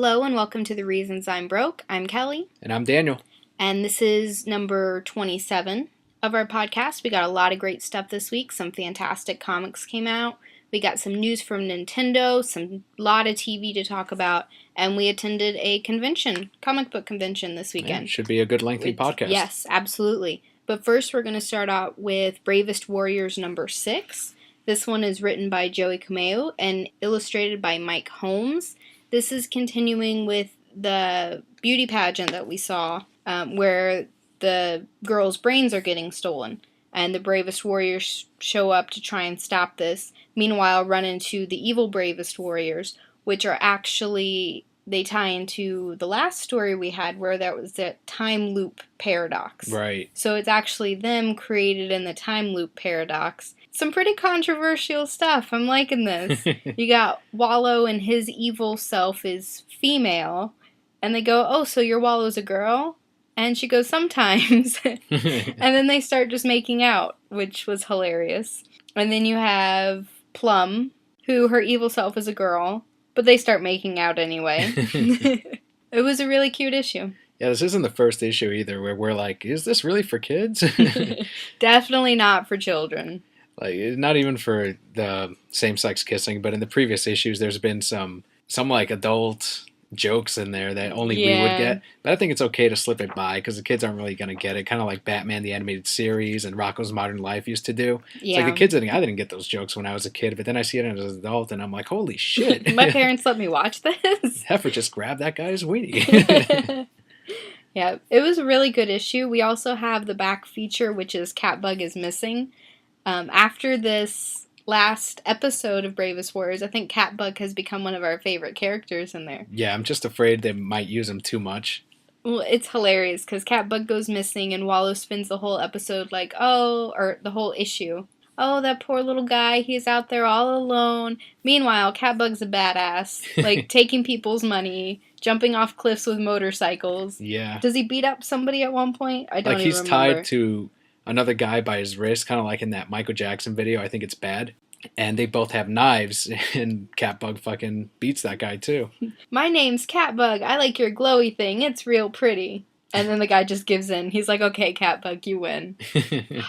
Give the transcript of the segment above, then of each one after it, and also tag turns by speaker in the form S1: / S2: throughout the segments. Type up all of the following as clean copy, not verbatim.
S1: Hello and welcome to The Reasons I'm Broke. I'm Kelly.
S2: And I'm Daniel.
S1: And this is number 27 of our podcast. We got a lot of great stuff this week. Some fantastic comics came out. We got some news from Nintendo, some lot of TV to talk about, and we attended a convention, comic book convention this weekend.
S2: Yeah, should be a good lengthy podcast.
S1: Yes, absolutely. But first we're going to start out with Bravest Warriors number 6. This one is written by Joey Cameo and illustrated by Mike Holmes. This is continuing with the beauty pageant that we saw, where the girls' brains are getting stolen, and the Bravest Warriors show up to try and stop this. Meanwhile, run into the evil Bravest Warriors, which are actually, they tie into the last story we had, where there was the time loop paradox.
S2: Right.
S1: So it's actually them created in the time loop paradox. Some pretty controversial stuff. I'm liking this. You got Wallow and his evil self is female. And they go, oh, so your Wallow's a girl? And she goes, sometimes. And then they start just making out, which was hilarious. And then you have Plum, who her evil self is a girl. But they start making out anyway. It was a really cute issue.
S2: Yeah, this isn't the first issue either where we're like, is this really for kids?
S1: Definitely not for children.
S2: Like, not even for the same-sex kissing, but in the previous issues, there's been some like adult jokes in there that only we would get. But I think it's okay to slip it by because the kids aren't really going to get it. Kind of like Batman the Animated Series and Rocko's Modern Life used to do.
S1: Yeah.
S2: It's like the kids, I didn't get those jokes when I was a kid, but then I see it as an adult and I'm like, holy shit.
S1: My parents let me watch this.
S2: Heifer just grabbed that guy's weenie.
S1: Yeah, it was a really good issue. We also have the back feature, which is Catbug is Missing. After this last episode of Bravest Warriors, I think Catbug has become one of our favorite characters in there.
S2: Yeah, I'm just afraid they might use him too much.
S1: Well, it's hilarious because Catbug goes missing and Wallow spends the whole episode like, or the whole issue. Oh, that poor little guy, he's out there all alone. Meanwhile, Catbug's a badass, like taking people's money, jumping off cliffs with motorcycles.
S2: Yeah.
S1: Does he beat up somebody at one point? I don't even remember.
S2: Like he's tied to another guy by his wrist, kind of like in that Michael Jackson video, I think it's Bad. And they both have knives, and Catbug fucking beats that guy too.
S1: My name's Catbug. I like your glowy thing. It's real pretty. And then the guy just gives in. He's like, okay, Catbug, you win.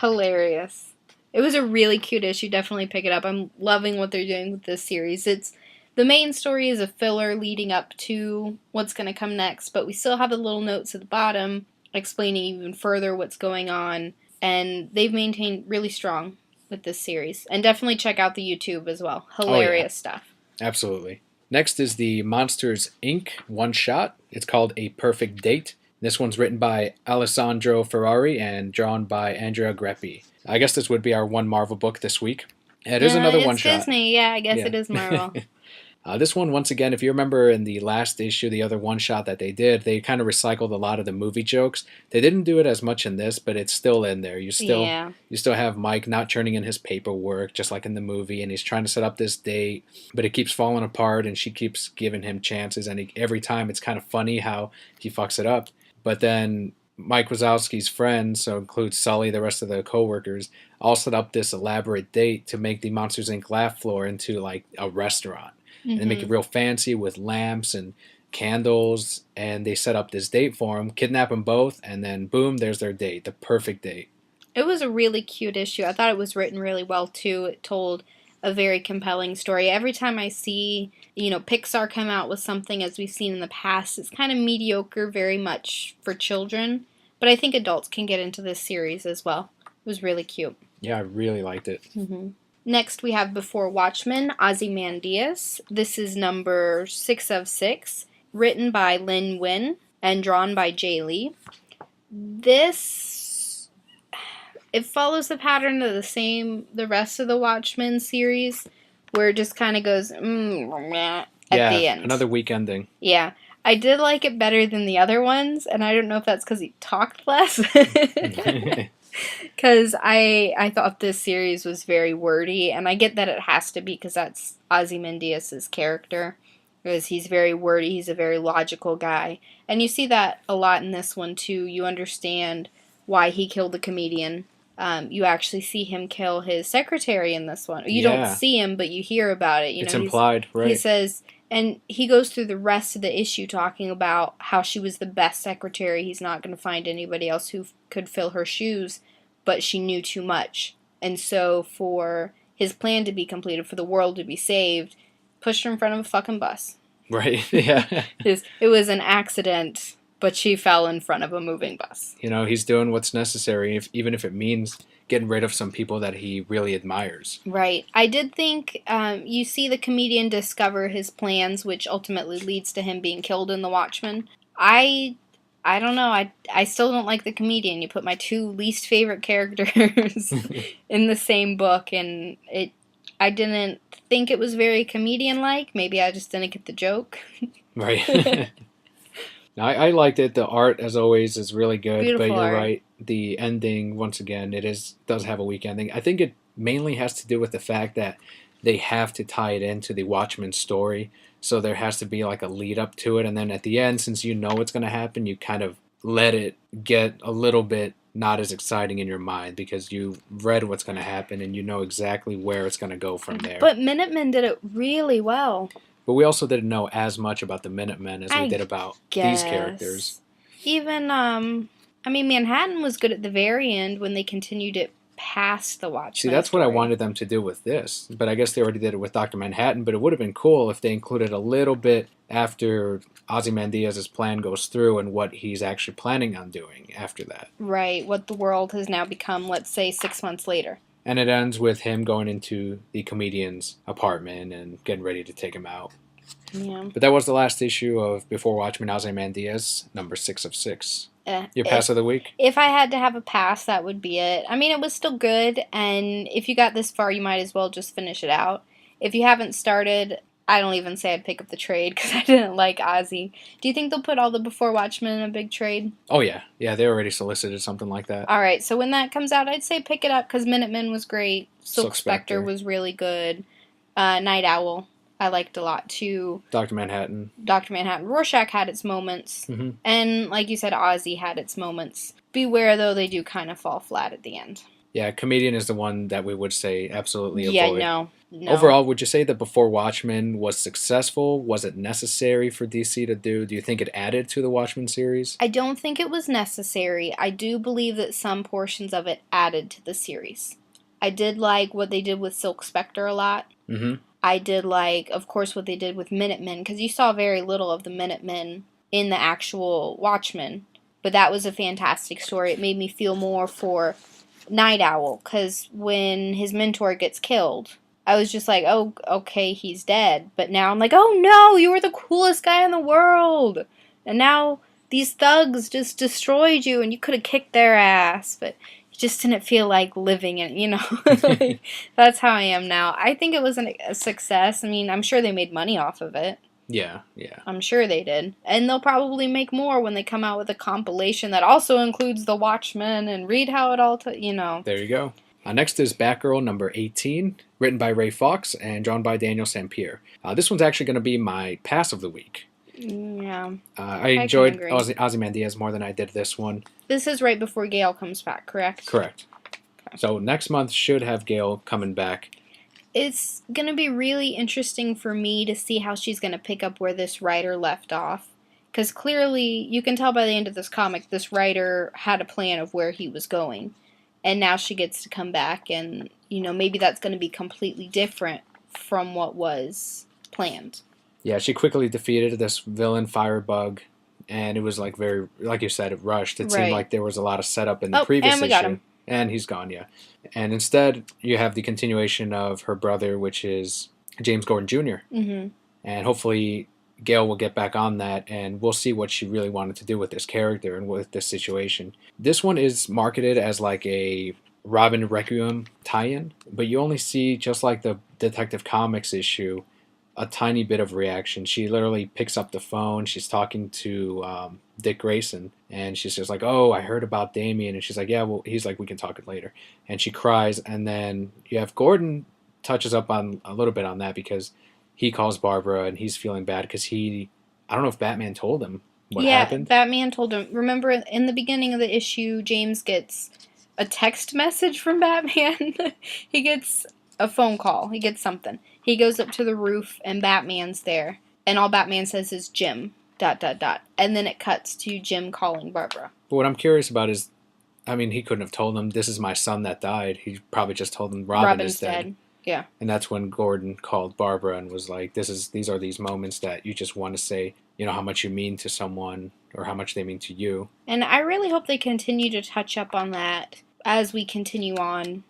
S1: Hilarious. It was a really cute issue. Definitely pick it up. I'm loving what they're doing with this series. The main story is a filler leading up to what's going to come next, but we still have the little notes at the bottom explaining even further what's going on. And they've maintained really strong with this series. And definitely check out the YouTube as well. Hilarious stuff.
S2: Absolutely. Next is the Monsters, Inc. one-shot. It's called A Perfect Date. This one's written by Alessandro Ferrari and drawn by Andrea Greppi. I guess this would be our one Marvel book this week. It is another one-shot.
S1: It's Disney. Yeah, I guess it is Marvel.
S2: This one, once again, if you remember in the last issue, the other one-shot that they did, they kind of recycled a lot of the movie jokes. They didn't do it as much in this, but it's still in there. You still have Mike not turning in his paperwork, just like in the movie, and he's trying to set up this date, but it keeps falling apart, and she keeps giving him chances, and every time it's kind of funny how he fucks it up. But then Mike Wazowski's friends, so includes Sully, the rest of the co-workers, all set up this elaborate date to make the Monsters, Inc. laugh floor into like a restaurant. And they make it real fancy with lamps and candles, and they set up this date for him, kidnap them both, and then boom, there's their date, the perfect date.
S1: It was a really cute issue. I thought it was written really well, too. It told a very compelling story. Every time I see, Pixar come out with something, as we've seen in the past, it's kind of mediocre, very much for children, but I think adults can get into this series as well. It was really cute.
S2: Yeah, I really liked it.
S1: Next, we have Before Watchmen, Ozymandias. This is number 6 of 6, written by Lin Wen and drawn by Jay Lee. This, it follows the pattern of the rest of the Watchmen series, where it just kind of goes, at the end.
S2: Another weak ending.
S1: Yeah. I did like it better than the other ones, and I don't know if that's because he talked less. Because I thought this series was very wordy, and I get that it has to be because that's Ozymandias' character. Because he's very wordy, he's a very logical guy. And you see that a lot in this one, too. You understand why he killed the comedian. You actually see him kill his secretary in this one. You don't see him, but you hear about it.
S2: It's implied, right?
S1: He says, And he goes through the rest of the issue talking about how she was the best secretary. He's not going to find anybody else who could fill her shoes, but she knew too much. And so for his plan to be completed, for the world to be saved, pushed her in front of a fucking bus.
S2: Right, yeah.
S1: It was an accident, but she fell in front of a moving bus.
S2: You know, he's doing what's necessary, even if it means getting rid of some people that he really admires.
S1: Right. I did think you see the comedian discover his plans, which ultimately leads to him being killed in the Watchmen. I don't know. I still don't like the comedian. You put my two least favorite characters in the same book, and I didn't think it was very comedian-like. Maybe I just didn't get the joke.
S2: Right. I liked it. The art, as always, is really good.
S1: Beautiful
S2: but you're
S1: art.
S2: right. The ending, once again, does have a weak ending. I think it mainly has to do with the fact that they have to tie it into the Watchmen story. So there has to be like a lead up to it. And then at the end, since you know what's going to happen, you kind of let it get a little bit not as exciting in your mind because you read what's going to happen and you know exactly where it's going to go from there.
S1: But Minutemen did it really well.
S2: But we also didn't know as much about the Minutemen as we did about these characters.
S1: Even, Manhattan was good at the very end when they continued it past the Watchmen.
S2: See, that's what I wanted them to do with this. But I guess they already did it with Dr. Manhattan. But it would have been cool if they included a little bit after Ozymandias' plan goes through and what he's actually planning on doing after that.
S1: Right, what the world has now become, let's say, 6 months later.
S2: And it ends with him going into the comedian's apartment and getting ready to take him out.
S1: Yeah.
S2: But that was the last issue of Before Watchmen, Ozymandias, number 6 of 6. Your pass of the week?
S1: If I had to have a pass, that would be it. I mean, it was still good, and if you got this far, you might as well just finish it out. If you haven't started, I don't even say I'd pick up the trade, because I didn't like Ozzy. Do you think they'll put all the Before Watchmen in a big trade?
S2: Oh, yeah. Yeah, they already solicited something like that.
S1: All right, so when that comes out, I'd say pick it up, because Minutemen was great. Silk Spectre was really good. Night Owl, I liked a lot, too.
S2: Dr. Manhattan.
S1: Rorschach had its moments.
S2: Mm-hmm.
S1: And, like you said, Ozzy had its moments. Beware, though, they do kind of fall flat at the end.
S2: Yeah, Comedian is the one that we would say absolutely avoid.
S1: Yeah, no.
S2: Overall, would you say that Before Watchmen was successful? Was it necessary for DC to do? Do you think it added to the Watchmen series?
S1: I don't think it was necessary. I do believe that some portions of it added to the series. I did like what they did with Silk Spectre a lot.
S2: Mm-hmm.
S1: I did like, of course, what they did with Minutemen, because you saw very little of the Minutemen in the actual Watchmen. But that was a fantastic story. It made me feel more for Night Owl, because when his mentor gets killed, I was just like, oh, okay, he's dead. But now I'm like, oh no, you were the coolest guy in the world. And now these thugs just destroyed you, and you could have kicked their ass. But you just didn't feel like living it, you know? Like, that's how I am now. I think it was a success. I mean, I'm sure they made money off of it.
S2: Yeah.
S1: I'm sure they did. And they'll probably make more when they come out with a compilation that also includes the Watchmen and read how it all,
S2: There you go. Next is Batgirl number 18, written by Ray Fox and drawn by Daniel Sampere. This one's actually going to be my pass of the week.
S1: Yeah.
S2: I enjoyed Ozymandias more than I did this one.
S1: This is right before Gale comes back, correct?
S2: Correct. Okay. So next month should have Gale coming back.
S1: It's going to be really interesting for me to see how she's going to pick up where this writer left off. Because clearly, you can tell by the end of this comic, this writer had a plan of where he was going. And now she gets to come back and, maybe that's going to be completely different from what was planned.
S2: Yeah, she quickly defeated this villain Firebug. And it was very, like you said, it rushed. It seemed like there was a lot of setup in the previous issue.
S1: Got him.
S2: And he's gone, yeah. And instead, you have the continuation of her brother, which is James Gordon Jr.
S1: Mm-hmm.
S2: And hopefully Gale will get back on that, and we'll see what she really wanted to do with this character and with this situation. This one is marketed as a Robin Requiem tie-in, but you only see, just like the Detective Comics issue, a tiny bit of reaction. She literally picks up the phone. She's talking to Dick Grayson, and she's just like, oh, I heard about Damien. And she's like, yeah, well, he's like, we can talk it later. And she cries, and then you have Gordon touches up on a little bit on that because he calls Barbara, and he's feeling bad because I don't know if Batman told him what happened.
S1: Yeah, Batman told him. Remember, in the beginning of the issue, James gets a text message from Batman. He gets a phone call. He gets something. He goes up to the roof, and Batman's there. And all Batman says is Jim, ... And then it cuts to Jim calling Barbara.
S2: But what I'm curious about is, I mean, he couldn't have told him, this is my son that died. He probably just told him Robin is dead.
S1: Yeah.
S2: And that's when Gordon called Barbara and was like, these are these moments that you just want to say, how much you mean to someone or how much they mean to you.
S1: And I really hope they continue to touch up on that as we continue on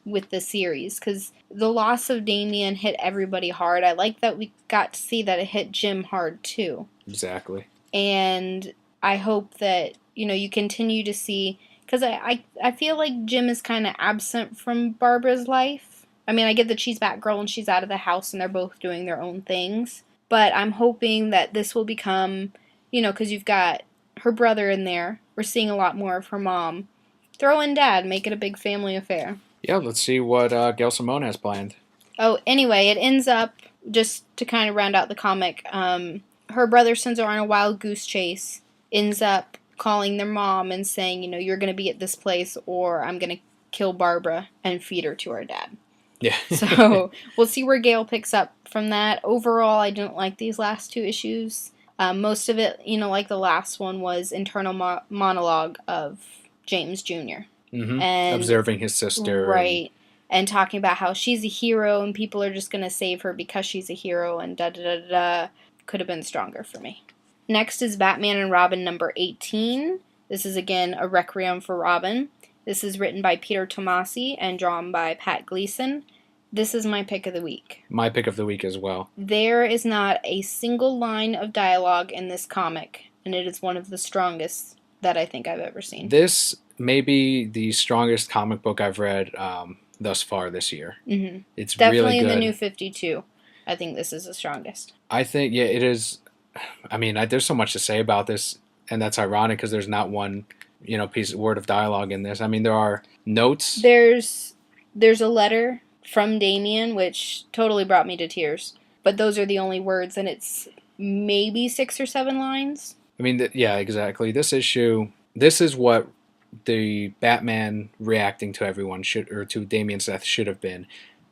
S1: with the series, because the loss of Damian hit everybody hard. I like that we got to see that it hit Jim hard too.
S2: Exactly.
S1: And I hope that, you continue to see, because I feel like Jim is kind of absent from Barbara's life. I mean, I get that she's Batgirl and she's out of the house and they're both doing their own things. But I'm hoping that this will become, because you've got her brother in there. We're seeing a lot more of her mom. Throw in Dad, make it a big family affair.
S2: Yeah, let's see what Gail Simone has planned.
S1: Oh, anyway, it ends up, just to kind of round out the comic, her brother sends her on a wild goose chase, ends up calling their mom and saying, you're going to be at this place or I'm going to kill Barbara and feed her to our dad.
S2: Yeah.
S1: So we'll see where Gail picks up from that. Overall, I didn't like these last two issues. Most of it, like the last one, was internal monologue of James Jr.
S2: Mm-hmm. And observing his sister.
S1: Right. And talking about how she's a hero and people are just going to save her because she's a hero and da-da-da-da. Could have been stronger for me. Next is Batman and Robin number 18. This is, again, a Requiem for Robin. This is written by Peter Tomasi and drawn by Pat Gleason. This is my pick of the week.
S2: My pick of the week as well.
S1: There is not a single line of dialogue in this comic, and it is one of the strongest that I think I've ever seen.
S2: This may be the strongest comic book I've read thus far this year.
S1: Mm-hmm.
S2: It's
S1: definitely
S2: really good.
S1: In the New 52. I think this is the strongest.
S2: I think, yeah, it is. I mean, there's so much to say about this, and that's ironic because there's not one, word of dialogue in this. I mean, there are notes.
S1: There's a letter from Damian, which totally brought me to tears. But those are the only words, and it's maybe 6 or 7 lines.
S2: I mean, yeah, exactly. This issue, this is what the Batman reacting to everyone to Damian's death should have been.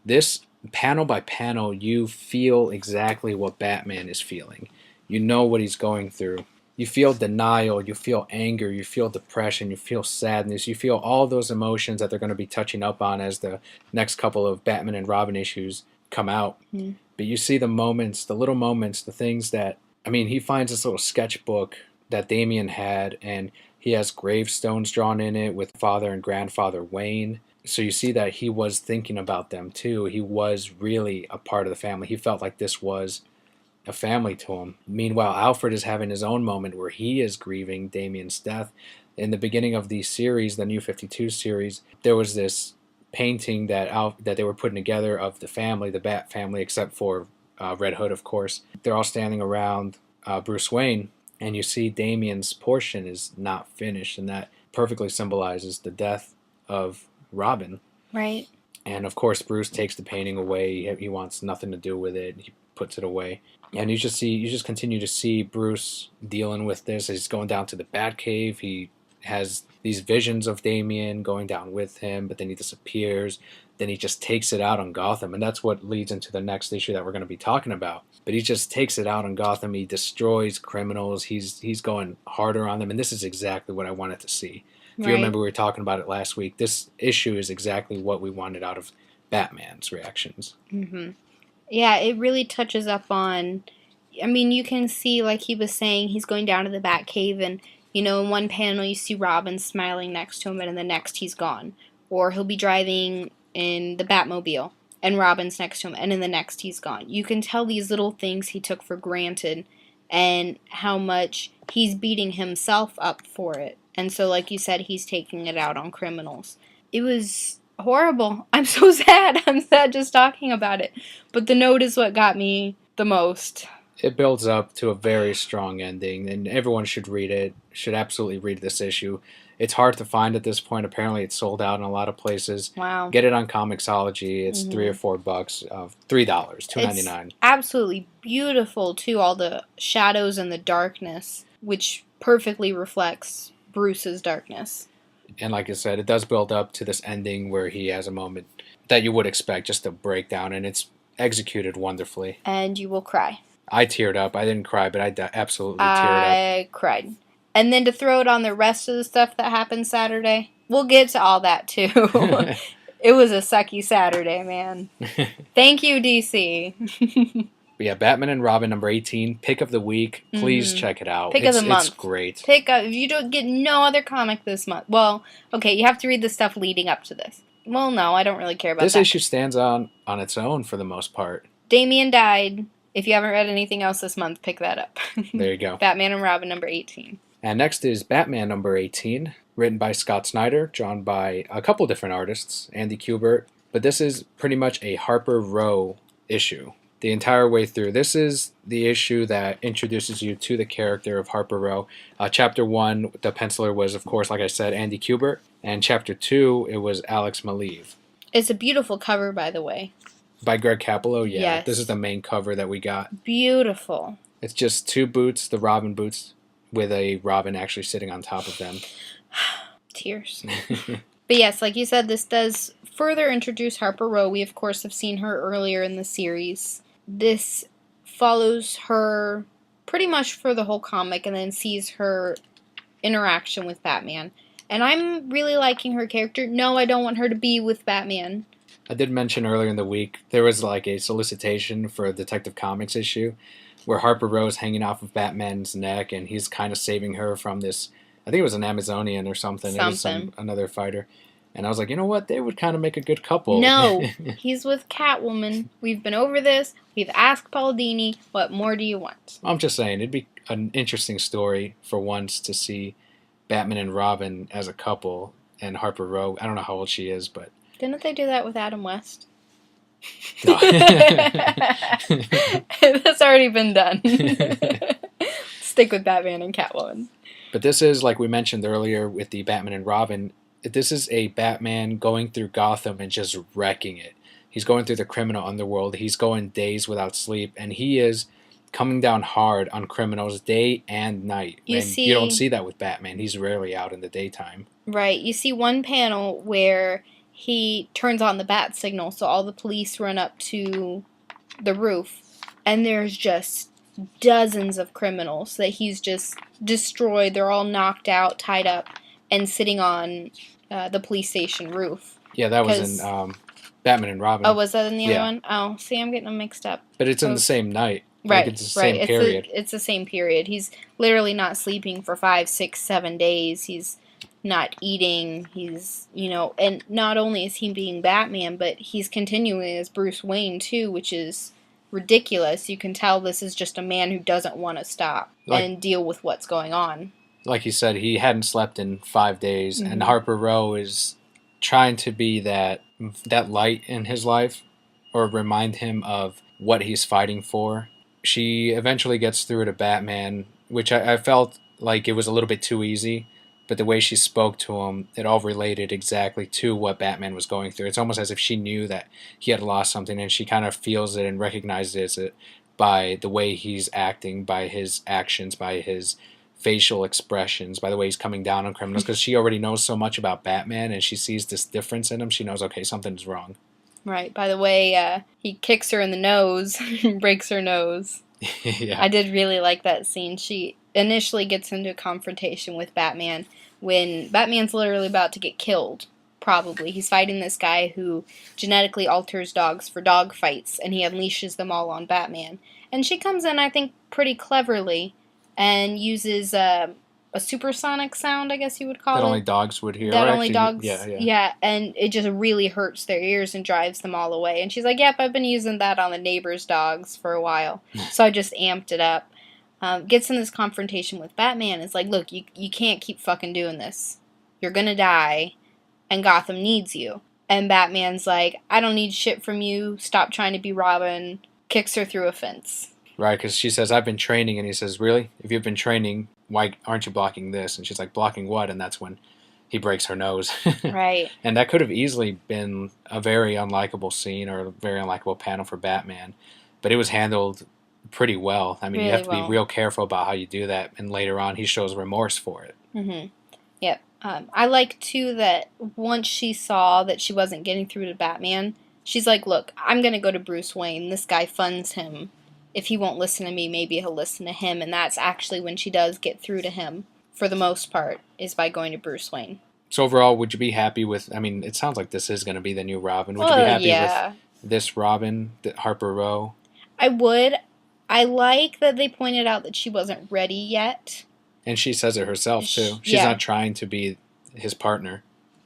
S2: This, panel by panel, you feel exactly what Batman is feeling. You know what he's going through. You feel denial, you feel anger, you feel depression, you feel sadness, you feel all those emotions that they're going to be touching up on as the next couple of Batman and Robin issues come out. Mm. But you see the moments, the little moments, the things that, I mean, he finds this little sketchbook that Damian had, and he has gravestones drawn in it with father and grandfather Wayne. So you see that he was thinking about them too. He was really a part of the family. He felt like this was a family to him. Meanwhile, Alfred is having his own moment where he is grieving Damian's death. In the beginning of the series, the New 52 series, there was this painting that they were putting together of the family, the Bat family, except for Red Hood, of course. They're all standing around Bruce Wayne, and you see Damian's portion is not finished, and that perfectly symbolizes the death of Robin.
S1: Right.
S2: And of course, Bruce takes the painting away. He wants nothing to do with it. He puts it away. And you just continue to see Bruce dealing with this. He's going down to the Batcave. He has these visions of Damian going down with him, but then he disappears. Then he just takes it out on Gotham, and that's what leads into the next issue that we're going to be talking about. But he just takes it out on Gotham. He destroys criminals. He's going harder on them, and this is exactly what I wanted to see. If you remember, we were talking about it last week. This issue is exactly what we wanted out of Batman's reactions.
S1: Mm-hmm. Yeah, it really touches up on, I mean, you can see, like he was saying, he's going down to the Batcave, and, in one panel you see Robin smiling next to him, and in the next he's gone. Or he'll be driving in the Batmobile, and Robin's next to him, and in the next he's gone. You can tell these little things he took for granted, and how much he's beating himself up for it. And so, like you said, he's taking it out on criminals. It was horrible. I'm so sad. I'm sad just talking about it. But the note is what got me the most.
S2: It builds up to a very strong ending, and everyone should read it, should absolutely read this issue. It's hard to find at this point. Apparently, it's sold out in a lot of places.
S1: Wow.
S2: Get it on Comixology. It's $3 or $4 of $3, $2.99.
S1: It's absolutely beautiful, too, all the shadows and the darkness, which perfectly reflects Bruce's darkness.
S2: And like I said, it does build up to this ending where he has a moment that you would expect, just a breakdown, and it's executed wonderfully.
S1: And you will cry.
S2: I teared up. I didn't cry, but I absolutely teared up.
S1: I cried. And then to throw it on the rest of the stuff that happened Saturday, we'll get to all that too. It was a sucky Saturday, man. Thank you, DC.
S2: Yeah, Batman and Robin number 18, pick of the week. Please check it out.
S1: Pick of the month.
S2: It's great.
S1: If you don't get no other comic this month. Well, okay, you have to read the stuff leading up to this. Well, no, I don't really care about
S2: this
S1: that.
S2: This issue stands on its own for the most part.
S1: Damian died. If you haven't read anything else this month, pick that up.
S2: There you go.
S1: Batman and Robin number 18.
S2: And next is Batman number 18, written by Scott Snyder, drawn by a couple different artists, Andy Kubert. But this is pretty much a Harper Row issue. The entire way through. This is the issue that introduces you to the character of Harper Row. Chapter 1, the penciler was, of course, like I said, Andy Kubert. And Chapter 2, it was Alex Maleev.
S1: It's a beautiful cover, by the way.
S2: By Greg Capullo, yeah.
S1: Yes.
S2: This is the main cover that we got.
S1: Beautiful.
S2: It's just two boots, the Robin boots, with a Robin actually sitting on top of them.
S1: Tears. But yes, like you said, this does further introduce Harper Row. We, of course, have seen her earlier in the series. This follows her pretty much for the whole comic and then sees her interaction with Batman. And I'm really liking her character. No, I don't want her to be with Batman.
S2: I did mention earlier in the week, there was like a solicitation for a Detective Comics issue where Harper Row is hanging off of Batman's neck and he's kind of saving her from this, I think it was an Amazonian or something. It was another fighter. And I was like, you know what? They would kind of make a good couple.
S1: No, he's with Catwoman. We've been over this. We've asked Paul Dini. What more do you want?
S2: I'm just saying, it'd be an interesting story for once to see Batman and Robin as a couple and Harper Row. I don't know how old she is, but...
S1: Didn't they do that with Adam West?
S2: No.
S1: That's already been done. Stick with Batman and Catwoman.
S2: But this is, like we mentioned earlier with the Batman and Robin, this is a Batman going through Gotham and just wrecking it. He's going through the criminal underworld. He's going days without sleep, and he is coming down hard on criminals day and night. You don't see that with Batman. He's rarely out in the daytime.
S1: Right. You see one panel where he turns on the bat signal, so all the police run up to the roof, and there's just dozens of criminals that he's just destroyed. They're all knocked out, tied up, and sitting on the police station roof.
S2: Yeah, that was in Batman and Robin.
S1: Oh, was that in the other one? Oh, see, I'm getting them mixed up.
S2: But it's in the same night.
S1: Right,
S2: like it's the same period.
S1: It's the same period. He's literally not sleeping for 5, 6, 7 days. He's not eating. He's, and not only is he being Batman, but he's continuing as Bruce Wayne, too, which is ridiculous. You can tell this is just a man who doesn't want to stop and deal with what's going on.
S2: Like you said, he hadn't slept in 5 days, and Harper Row is trying to be that light in his life, or remind him of what he's fighting for. She eventually gets through to Batman, which I felt like it was a little bit too easy, but the way she spoke to him, it all related exactly to what Batman was going through. It's almost as if she knew that he had lost something, and she kind of feels it and recognizes it by the way he's acting, by his actions, by his facial expressions, by the way he's coming down on criminals, because she already knows so much about Batman, and she sees this difference in him. She knows, okay, something's wrong.
S1: Right. By the way, he kicks her in the nose, breaks her nose.
S2: Yeah.
S1: I did really like that scene. She initially gets into a confrontation with Batman when Batman's literally about to get killed, probably. He's fighting this guy who genetically alters dogs for dog fights, and he unleashes them all on Batman. And she comes in, I think, pretty cleverly, and uses a supersonic sound, I guess you would call it.
S2: That only dogs would hear.
S1: That only dogs, yeah, and it just really hurts their ears and drives them all away. And she's like, yep, I've been using that on the neighbor's dogs for a while. So I just amped it up. Gets in this confrontation with Batman. It's like, look, you can't keep fucking doing this. You're gonna die, and Gotham needs you. And Batman's like, I don't need shit from you. Stop trying to be Robin. Kicks her through a fence.
S2: Right, because she says, I've been training, and he says, really? If you've been training, why aren't you blocking this? And she's like, blocking what? And that's when he breaks her nose.
S1: Right.
S2: And that could have easily been a very unlikable scene or a very unlikable panel for Batman. But it was handled pretty well. I mean, really you have to be real careful about how you do that. And later on, he shows remorse for it.
S1: Mm-hmm. Yep. I like, too, that once she saw that she wasn't getting through to Batman, she's like, look, I'm going to go to Bruce Wayne. This guy funds him if he won't listen to me, maybe he'll listen to him. And that's actually when she does get through to him, for the most part, is by going to Bruce Wayne.
S2: So overall, would you be happy with, I mean, it sounds like this is going to be the new Robin. Would you be happy with this Robin, Harper Row?
S1: I would. I like that they pointed out that she wasn't ready yet.
S2: And she says it herself, too. She's not trying to be his partner.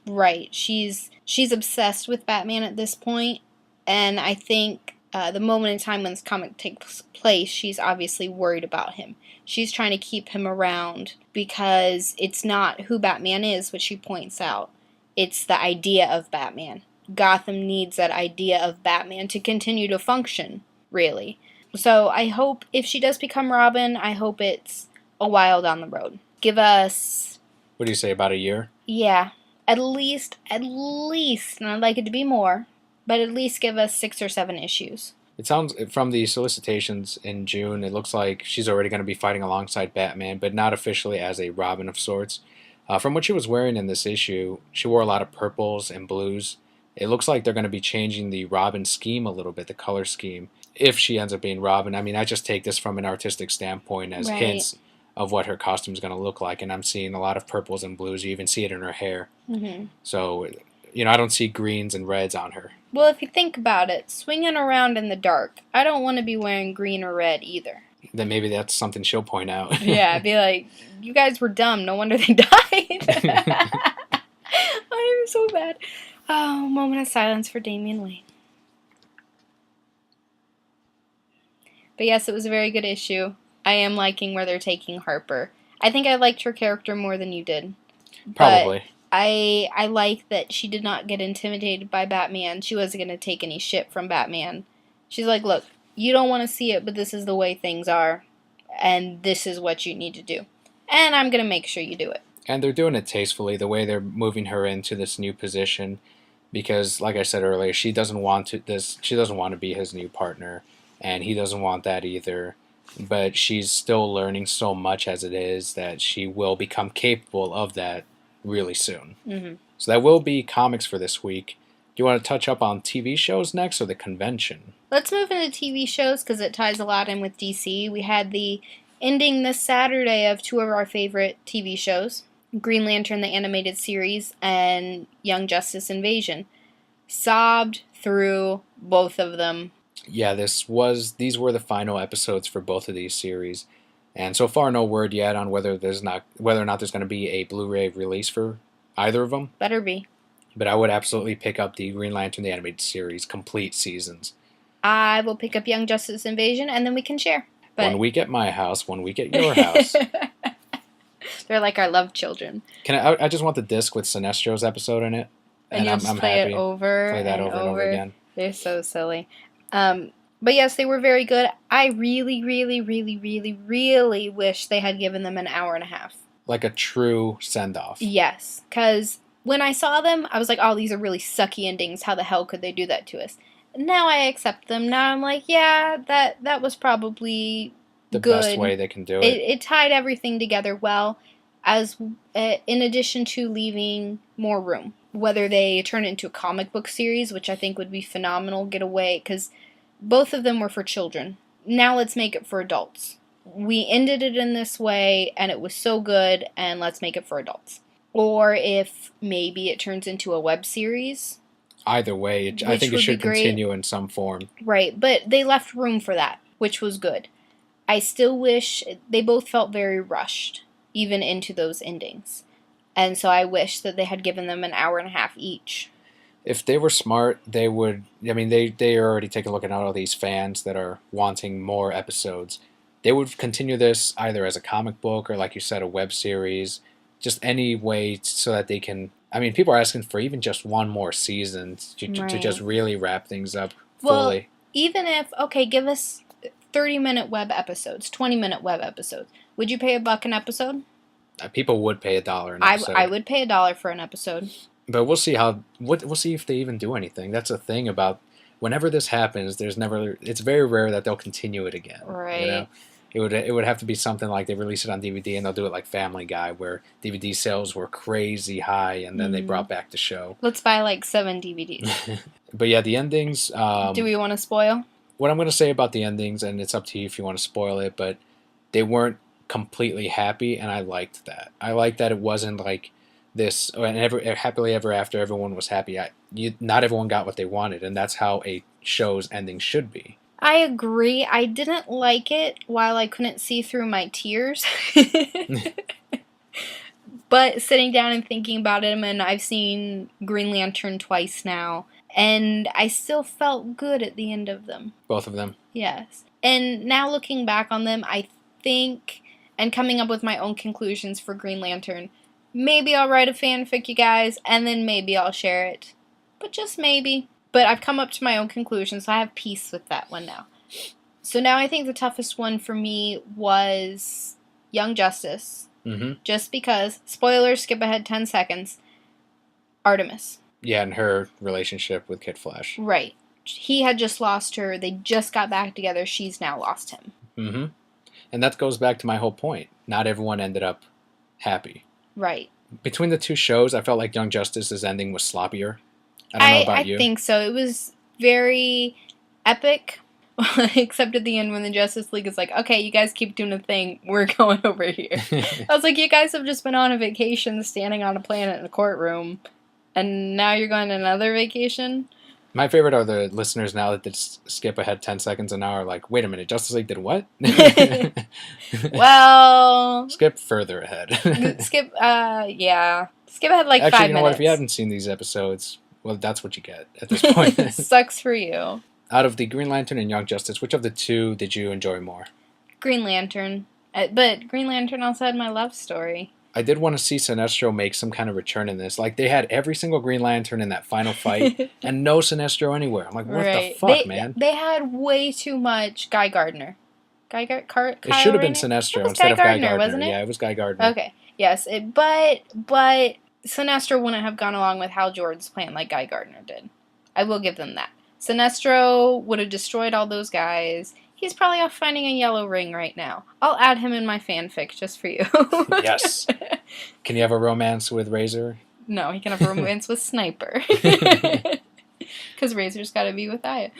S1: Right. She's obsessed with Batman at this point, and I think the moment in time when this comic takes place, she's obviously worried about him. She's trying to keep him around because it's not who Batman is, which she points out. It's the idea of Batman. Gotham needs that idea of Batman to continue to function, really. So I hope, if she does become Robin, I hope it's a while down the road. Give us...
S2: What do you say, about a year?
S1: Yeah. At least, and I'd like it to be more, but at least give us 6 or 7 issues.
S2: It sounds, from the solicitations in June, it looks like she's already going to be fighting alongside Batman, but not officially as a Robin of sorts. From what she was wearing in this issue, she wore a lot of purples and blues. It looks like they're going to be changing the Robin scheme a little bit, the color scheme, if she ends up being Robin. I mean, I just take this from an artistic standpoint as hints of what her costume is going to look like, and I'm seeing a lot of purples and blues. You even see it in her hair. Mm-hmm. So, I don't see greens and reds on her.
S1: Well, if you think about it, swinging around in the dark, I don't want to be wearing green or red either.
S2: Then maybe that's something she'll point out.
S1: Yeah, be like, you guys were dumb. No wonder they died. I am so bad. Oh, moment of silence for Damian Wayne. But yes, it was a very good issue. I am liking where they're taking Harper. I think I liked her character more than you did.
S2: Probably.
S1: But I like that she did not get intimidated by Batman. She wasn't going to take any shit from Batman. She's like, look, you don't want to see it, but this is the way things are, and this is what you need to do. And I'm going to make sure you do it.
S2: And they're doing it tastefully, the way they're moving her into this new position, because, like I said earlier, she doesn't want to be his new partner, and he doesn't want that either. But she's still learning so much as it is that she will become capable of that really soon. Mm-hmm. So that will be comics for this week. Do you want to touch up on TV shows next, or the convention?
S1: Let's move into TV shows because it ties a lot in with DC. We had the ending this Saturday of 2 of our favorite TV shows, Green Lantern, the animated series, and Young Justice Invasion. Sobbed through both of them.
S2: Yeah, these were the final episodes for both of these series. And so far, no word yet on whether or not there's going to be a Blu-ray release for either of them.
S1: Better be.
S2: But I would absolutely pick up the Green Lantern, the animated series, complete seasons.
S1: I will pick up Young Justice Invasion, and then we can share.
S2: But 1 week at my house, 1 week at your house.
S1: They're like our love children.
S2: I just want the disc with Sinestro's episode in it.
S1: And I'm play
S2: happy.
S1: It over
S2: play that
S1: and
S2: over again.
S1: They're so silly. But yes, they were very good. I really, really, really, really, really wish they had given them an hour and a half.
S2: Like a true send-off.
S1: Yes, because when I saw them, I was like, oh, these are really sucky endings. How the hell could they do that to us? Now I accept them. Now I'm like, yeah, that was probably
S2: the
S1: good.
S2: Best way they can do it.
S1: It tied everything together well, as in addition to leaving more room. Whether they turn it into a comic book series, which I think would be phenomenal, get away, because both of them were for children. Now let's make it for adults. We ended it in this way, and it was so good, and let's make it for adults. Or if maybe it turns into a web series.
S2: Either way, I think it should continue in some form.
S1: Right, but they left room for that, which was good. I still wish they both felt very rushed, even into those endings. And so I wish that they had given them an hour and a half each.
S2: If they were smart, they would... I mean, they are already taking a look at all these fans that are wanting more episodes. They would continue this either as a comic book or, like you said, a web series. Just any way so that they can... I mean, people are asking for even just one more season to just really wrap things up fully.
S1: Well, even if... Okay, give us 30-minute web episodes, 20-minute web episodes. Would you pay $1 an episode?
S2: People would pay $1 an episode.
S1: I would pay $1 for an episode.
S2: But we'll see we'll see if they even do anything. That's the thing about whenever this happens. It's very rare that they'll continue it again.
S1: Right.
S2: You know, it would have to be something like they release it on DVD and they'll do it like Family Guy, where DVD sales were crazy high and then they brought back the show.
S1: Let's buy like 7 DVDs.
S2: But yeah, the endings.
S1: Do we want to spoil?
S2: what I'm going to say about the endings, and it's up to you if you want to spoil it, but they weren't completely happy, and I liked that. I liked that it wasn't like this, and happily ever after, everyone was happy. Not everyone got what they wanted, and that's how a show's ending should be.
S1: I agree. I didn't like it while I couldn't see through my tears. But sitting down and thinking about it, and I've seen Green Lantern twice now, and I still felt good at the end of them.
S2: Both of them?
S1: Yes. And now looking back on them, I think, and coming up with my own conclusions for Green Lantern, maybe I'll write a fanfic, you guys, and then maybe I'll share it. But just maybe. But I've come up to my own conclusions, so I have peace with that one now. So now I think the toughest one for me was Young Justice.
S2: Mm-hmm.
S1: Just because, spoilers, skip ahead 10 seconds, Artemis.
S2: Yeah, and her relationship with Kid Flash.
S1: Right. He had just lost her. They just got back together. She's now lost him.
S2: Mm-hmm. And that goes back to my whole point. Not everyone ended up happy.
S1: Right.
S2: Between the two shows, I felt like Young Justice's ending was sloppier. I don't know about you.
S1: I think so. It was very epic. Except at the end when the Justice League is like, okay, you guys keep doing a thing. We're going over here. I was like, you guys have just been on a vacation standing on a planet in a courtroom. And now you're going on another vacation?
S2: My favorite are the listeners now that skip ahead 10 seconds an hour like, wait a minute, Justice League did what?
S1: Well...
S2: Skip further ahead.
S1: Skip ahead like 5 minutes.
S2: Actually, you know what? If you haven't seen these episodes, well, that's what you get at this point.
S1: Sucks for you.
S2: Out of the Green Lantern and Young Justice, which of the two did you enjoy more?
S1: Green Lantern. But Green Lantern also had my love story.
S2: I did want to see Sinestro make some kind of return in this. Like, they had every single Green Lantern in that final fight, and no Sinestro anywhere. I'm like, what the fuck, man?
S1: They had way too much Guy Gardner. It
S2: should have been Sinestro instead of Guy Gardner,
S1: wasn't it?
S2: Yeah, it was Guy Gardner.
S1: Okay, yes. But Sinestro wouldn't have gone along with Hal Jordan's plan like Guy Gardner did. I will give them that. Sinestro would have destroyed all those guys. He's probably off finding a yellow ring right now. I'll add him in my fanfic just for you.
S2: Yes. Can you have a romance with Razor?
S1: No, he can have a romance with Sniper. Because Razor's got to be with Aya.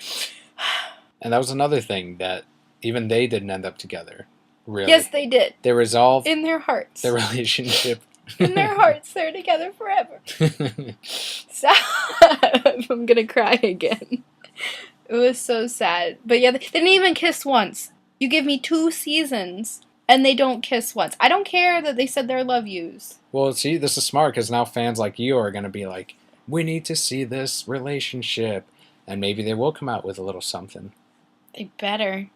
S2: And that was another thing that even they didn't end up together. Really.
S1: Yes, they did.
S2: They resolved
S1: in their hearts.
S2: Their relationship.
S1: In their hearts, they're together forever. Sad. I'm gonna cry again. It was so sad. But yeah, they didn't even kiss once. You give me 2 seasons, and they don't kiss once. I don't care that they said their love yous.
S2: Well, see, this is smart, because now fans like you are going to be like, we need to see this relationship. And maybe they will come out with a little something.
S1: They better.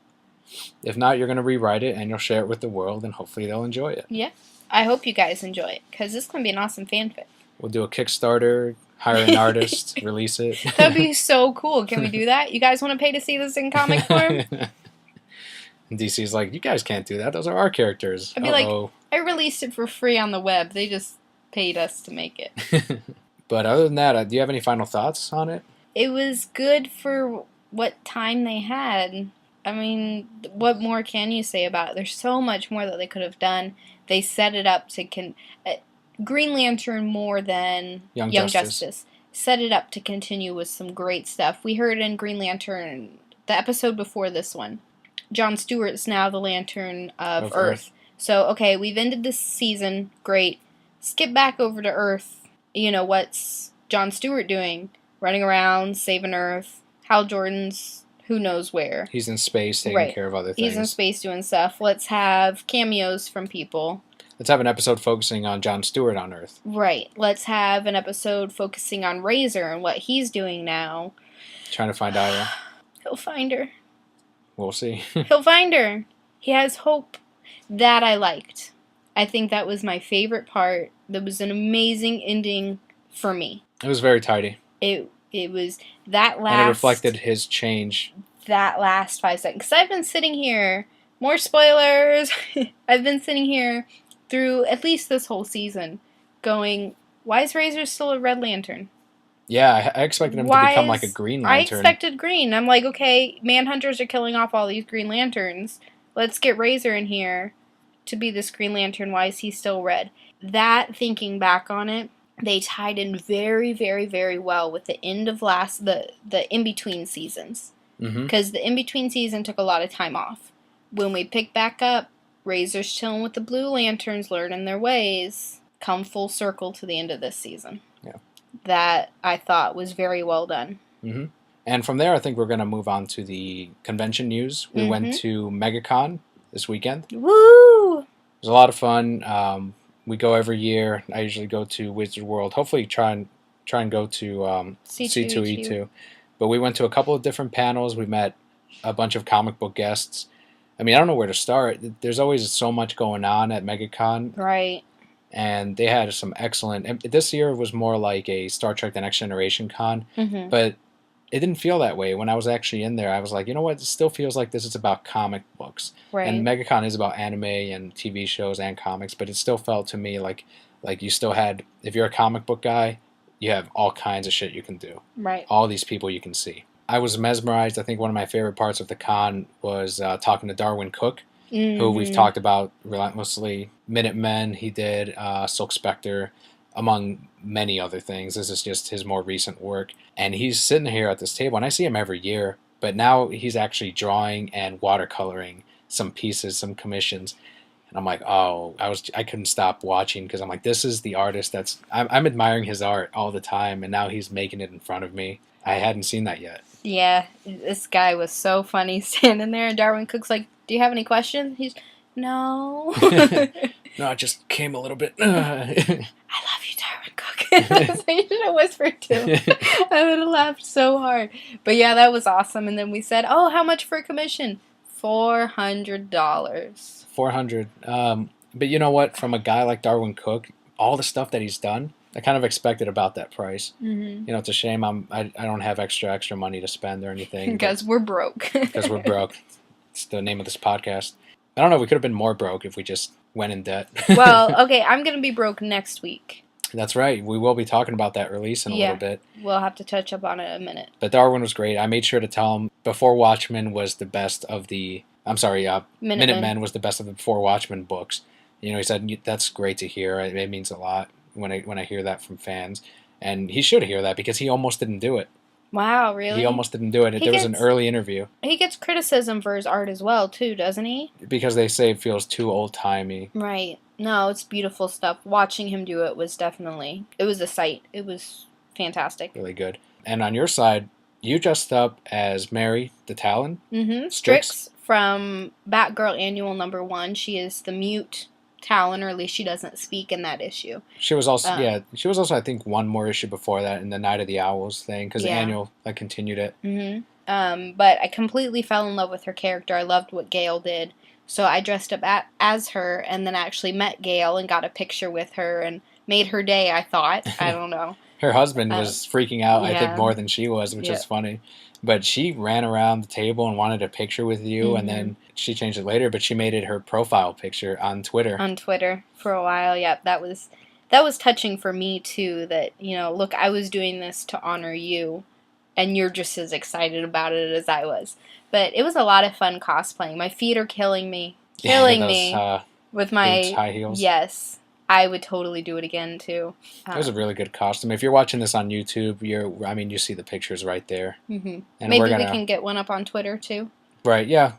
S2: If not, you're going to rewrite it, and you'll share it with the world, and hopefully they'll enjoy it.
S1: Yeah. I hope you guys enjoy it, because this is going to be an awesome fanfic.
S2: We'll do a Kickstarter, hire an artist, release it.
S1: That'd be so cool. Can we do that? You guys want to pay to see this in comic form?
S2: And DC's like, you guys can't do that. Those are our characters.
S1: I'd be like, I released it for free on the web. They just paid us to make it.
S2: But other than that, do you have any final thoughts on it?
S1: It was good for what time they had. I mean, what more can you say about it? There's so much more that they could have done. They set it up to... Green Lantern more than Young Justice. Set it up to continue with some great stuff. We heard in Green Lantern, the episode before this one, John Stewart's now the Lantern of Earth. So, okay, we've ended this season. Great. Skip back over to Earth. You know, what's John Stewart doing? Running around, saving Earth. Hal Jordan's who knows where.
S2: He's in space taking care of other things.
S1: He's in space doing stuff. Let's have cameos from people.
S2: Let's have an episode focusing on John Stewart on Earth.
S1: Right. Let's have an episode focusing on Razor and what he's doing now.
S2: Trying to find Aya.
S1: He'll find her.
S2: We'll see.
S1: He'll find her. He has hope. That I liked. I think that was my favorite part. That was an amazing ending for me.
S2: It was very tidy.
S1: It was that last...
S2: And it reflected his change.
S1: That last 5 seconds. Because I've been sitting here... More spoilers! I've been sitting here through at least this whole season going, why is Razor still a Red Lantern?
S2: Yeah, I expected him to become like a Green Lantern.
S1: I expected green. I'm like, okay, Manhunters are killing off all these Green Lanterns. Let's get Razor in here to be this Green Lantern. Why is he still red? That, thinking back on it, they tied in very, very, very well with the end of the in-between seasons. because the in-between season took a lot of time off. When we pick back up, Razor's chilling with the Blue Lanterns, learning their ways. Come full circle to the end of this season.
S2: Yeah.
S1: That I thought was very well done.
S2: Mm-hmm. And from there, I think we're going to move on to the convention news. We went to MegaCon this weekend.
S1: Woo!
S2: It was a lot of fun. We go every year. I usually go to Wizard World. Hopefully try and go to C2E2. But we went to a couple of different panels. We met a bunch of comic book guests. I mean, I don't know where to start. There's always so much going on at MegaCon.
S1: Right.
S2: And they had some excellent... This year was more like a Star Trek The Next Generation con. But it didn't feel that way. When I was actually in there, I was like, you know what? It still feels like this is about comic books.
S1: Right.
S2: And MegaCon is about anime and TV shows and comics, but it still felt to me like you still had... If you're a comic book guy, you have all kinds of shit you can do.
S1: Right.
S2: All these people you can see. I was mesmerized. I think one of my favorite parts of the con was talking to Darwin Cook, who we've talked about relentlessly. Minutemen, he did Silk Spectre, among many other things. This is just his more recent work. And he's sitting here at this table, and I see him every year, but now he's actually drawing and watercoloring some pieces, some commissions. And I'm like, oh, I couldn't stop watching because I'm like, this is the artist I'm admiring his art all the time, and now he's making it in front of me. I hadn't seen that yet.
S1: Yeah, this guy was so funny standing there, and Darwin Cook's like, do you have any questions? He's, no.
S2: No, it just came a little bit.
S1: I love you, Darwin Cook. So you should have whispered to him. I would have laughed so hard. But yeah, that was awesome. And then we said, oh, how much for a commission? $400.
S2: $400. But you know what? From a guy like Darwin Cook, all the stuff that he's done, I kind of expected about that price. You know, it's a shame I don't have extra money to spend or anything.
S1: Because we're broke.
S2: Because we're broke. It's the name of this podcast. I don't know. We could have been more broke if we just went in debt.
S1: Well, okay. I'm going to be broke next week.
S2: That's right. We will be talking about that release in a little bit.
S1: We'll have to touch up on it in a minute.
S2: But Darwin was great. I made sure to tell him before Watchmen was the best of the... I'm sorry, Minutemen was the best of the 4 Watchmen books. You know, he said, that's great to hear. It means a lot when I hear that from fans. And he should hear that because he almost didn't do it.
S1: Wow, really?
S2: He almost didn't do it. There was an early interview.
S1: He gets criticism for his art as well, too, doesn't he?
S2: Because they say it feels too old-timey.
S1: Right. No, it's beautiful stuff. Watching him do it was definitely... It was a sight. It was fantastic.
S2: Really good. And on your side, you dressed up as Mary the Talon.
S1: Strix from Batgirl Annual #1. She is the mute Talon, or at least she doesn't speak in that issue.
S2: She was also, I think, one more issue before that in the Night of the Owls thing, because the Annual continued it.
S1: But I completely fell in love with her character. I loved what Gail did. So I dressed up as her and then actually met Gail and got a picture with her and made her day, I thought. I don't know.
S2: Her husband was freaking out, I think, more than she was, which is funny. But she ran around the table and wanted a picture with you, and then she changed it later, but she made it her profile picture on Twitter.
S1: On Twitter for a while, that was touching for me, too, that, you know, look, I was doing this to honor you, and you're just as excited about it as I was. But it was a lot of fun cosplaying. My feet are killing me. With my
S2: boots, high heels.
S1: Yes. I would totally do it again, too.
S2: It was a really good costume. If you're watching this on YouTube, you see the pictures right there.
S1: And maybe we can get one up on Twitter, too.
S2: Right, yeah.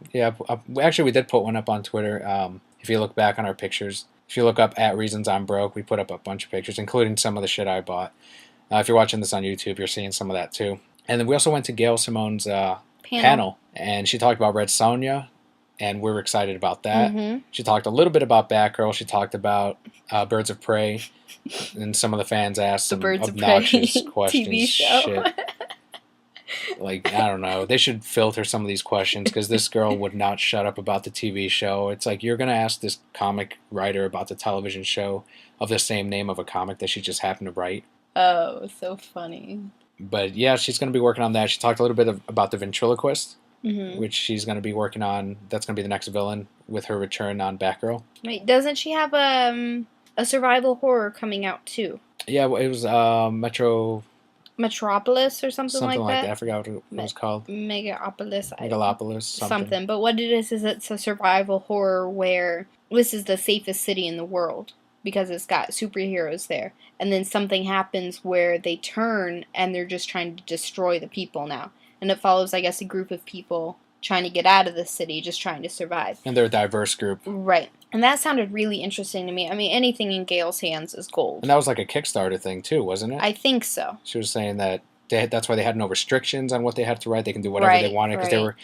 S2: Actually, we did put one up on Twitter. If you look back on our pictures, if you look up at Reasons I'm Broke, we put up a bunch of pictures, including some of the shit I bought. If you're watching this on YouTube, you're seeing some of that, too. And then we also went to Gail Simone's panel, and she talked about Red Sonja, and we're excited about that. She talked a little bit about Batgirl. She talked about Birds of Prey, and some of the fans asked some obnoxious questions.
S1: TV show.
S2: Shit. Like, I don't know. They should filter some of these questions because this girl would not shut up about the TV show. It's like you're going to ask this comic writer about the television show of the same name of a comic that she just happened to write.
S1: Oh, so funny.
S2: But yeah, she's going to be working on that. She talked a little bit about the ventriloquist. Which she's going to be working on. That's going to be the next villain with her return on Batgirl.
S1: Wait, doesn't she have a survival horror coming out too?
S2: Yeah, it was
S1: Metropolis or something like that.
S2: I forgot what it was called.
S1: Megalopolis. Something. But what it is it's a survival horror where this is the safest city in the world because it's got superheroes there. And then something happens where they turn and they're just trying to destroy the people now. and it follows, I guess, a group of people trying to get out of the city, just trying to survive.
S2: And they're a diverse group.
S1: Right. And that sounded really interesting to me. I mean, anything in Gail's hands is gold.
S2: And that was like a Kickstarter thing, too, wasn't it?
S1: I think so.
S2: She was saying that that's why they had no restrictions on what they had to write. They can do whatever they wanted because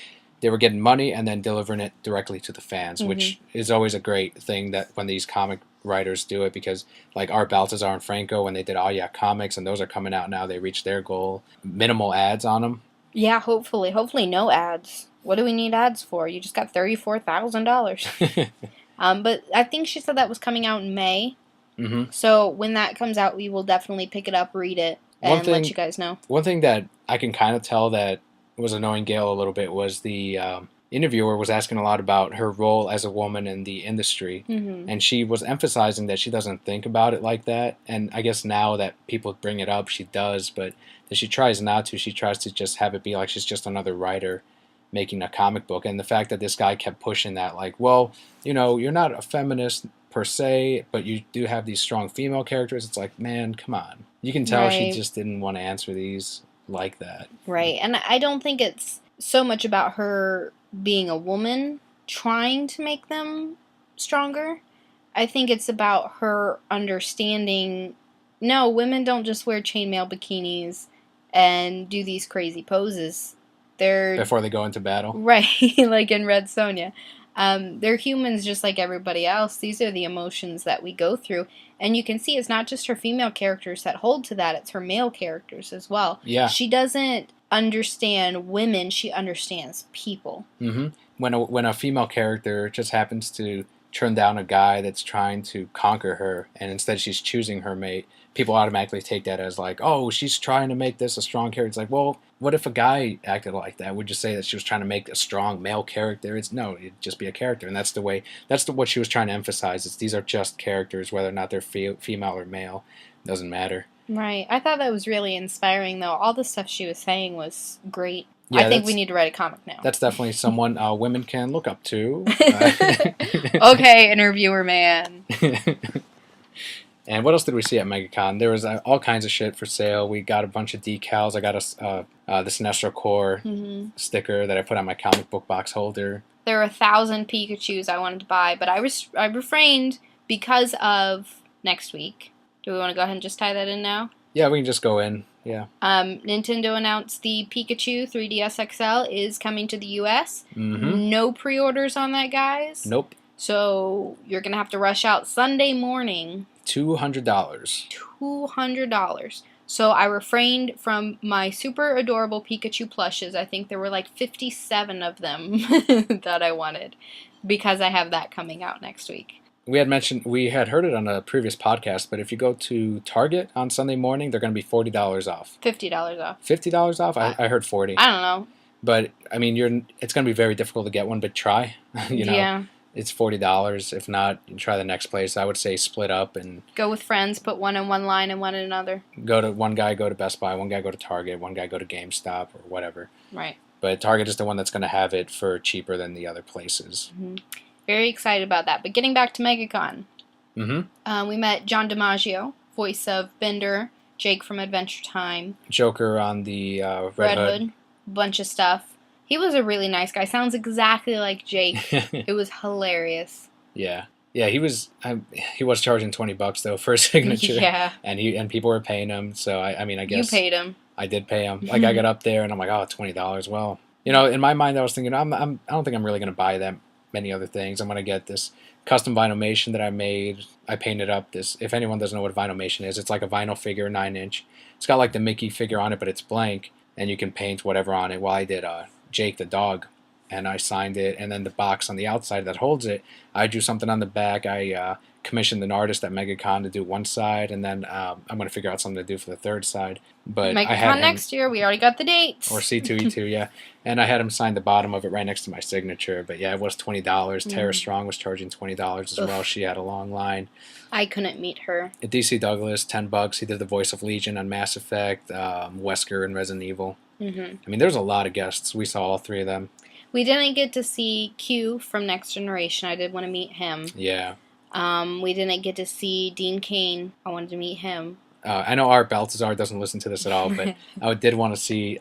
S2: they were getting money and then delivering it directly to the fans, which is always a great thing that when these comic writers do it, because like Art Baltazar and Franco, when they did All Yeah comics, and those are coming out now, they reached their goal. Minimal ads on them.
S1: Yeah, hopefully. Hopefully no ads. What do we need ads for? You just got $34,000. But I think she said that was coming out in May.
S2: Mm-hmm.
S1: So when that comes out, we will definitely pick it up, read it, and let you guys know.
S2: One thing that I can kind of tell that was annoying Gail a little bit was the interviewer was asking a lot about her role as a woman in the industry.
S1: Mm-hmm.
S2: And she was emphasizing that she doesn't think about it like that. And I guess now that people bring it up, she does. But that she tries not to. She tries to just have it be like she's just another writer making a comic book. And the fact that this guy kept pushing that, like, well, you know, you're not a feminist per se, but you do have these strong female characters. It's like, man, come on. You can tell she just didn't want to answer these like that.
S1: Right. And I don't think it's so much about her being a woman trying to make them stronger. I think it's about her understanding, no, women don't just wear chainmail bikinis and do these crazy poses.
S2: Before they go into battle.
S1: Right, like in Red Sonja. They're humans just like everybody else. These are the emotions that we go through. And you can see it's not just her female characters that hold to that, it's her male characters as well.
S2: Yeah.
S1: She doesn't understand women, she understands people.
S2: Mm-hmm. When a female character just happens to turn down a guy that's trying to conquer her, and instead she's choosing her mate, people automatically take that as like, oh, she's trying to make this a strong character. It's like, well, what if a guy acted like that? Would you say that she was trying to make a strong male character? It'd just be a character, and that's what she was trying to emphasize. These are just characters, whether or not they're female or male, it doesn't matter.
S1: Right. I thought that was really inspiring, though. All the stuff she was saying was great. Yeah, I think we need to write a comic now.
S2: That's definitely someone women can look up to.
S1: Okay, interviewer man.
S2: And what else did we see at MegaCon? There was all kinds of shit for sale. We got a bunch of decals. I got the Sinestro Corps sticker that I put on my comic book box holder.
S1: There were 1,000 Pikachus I wanted to buy, but I refrained because of next week. Do we want to go ahead and just tie that in now?
S2: Yeah, we can just go in. Yeah.
S1: Nintendo announced the Pikachu 3DS XL is coming to the US.
S2: Mm-hmm.
S1: No pre-orders on that, guys.
S2: Nope.
S1: So you're going to have to rush out Sunday morning.
S2: $200.
S1: $200. So I refrained from my super adorable Pikachu plushes. I think there were like 57 of them that I wanted because I have that coming out next week.
S2: We had heard it on a previous podcast, but if you go to Target on Sunday morning, they're going to be $40 off.
S1: $50 off.
S2: $50 off? I heard 40.
S1: I don't know.
S2: But I mean, it's going to be very difficult to get one, but try. Yeah. It's $40. If not, you try the next place. I would say split up and
S1: go with friends. Put one in one line and one in another.
S2: One guy go to Best Buy, one guy go to Target, one guy go to GameStop or whatever.
S1: Right.
S2: But Target is the one that's going to have it for cheaper than the other places.
S1: Mm-hmm. Very excited about that. But getting back to MegaCon, we met John DiMaggio, voice of Bender, Jake from Adventure Time,
S2: Joker on the Red Hood,
S1: bunch of stuff. He was a really nice guy. Sounds exactly like Jake. It was hilarious.
S2: Yeah, he was charging $20 though for a signature.
S1: Yeah,
S2: and people were paying him. So I mean, I guess
S1: you paid him.
S2: I did pay him. Like I got up there and I'm like, oh, $20. Well, in my mind I was thinking, I don't think I'm really gonna buy that many other things. I'm gonna get this custom vinylmation that I made. I painted up this. If anyone doesn't know what vinylmation is, it's like a vinyl figure, 9-inch. It's got like the Mickey figure on it, but it's blank, and you can paint whatever on it. Well, I did Jake the dog, and I signed it, and then the box on the outside that holds it, I drew something on the back. I commissioned an artist at MegaCon to do one side, and then I'm going to figure out something to do for the third side. But
S1: MegaCon
S2: I had
S1: next year, we already got the dates.
S2: Or C2E2, yeah. And I had him sign the bottom of it right next to my signature. But yeah, it was $20. Tara Strong was charging $20 as well. She had a long line.
S1: I couldn't meet her.
S2: DC Douglas, $10. He did the voice of Legion on Mass Effect, Wesker in Resident Evil. I mean, there's a lot of guests. We saw all three of them.
S1: We didn't get to see Q from Next Generation. I did want to meet him.
S2: Yeah.
S1: We didn't get to see Dean Cain. I wanted to meet him.
S2: I know Art Baltazar doesn't listen to this at all, but I did want to see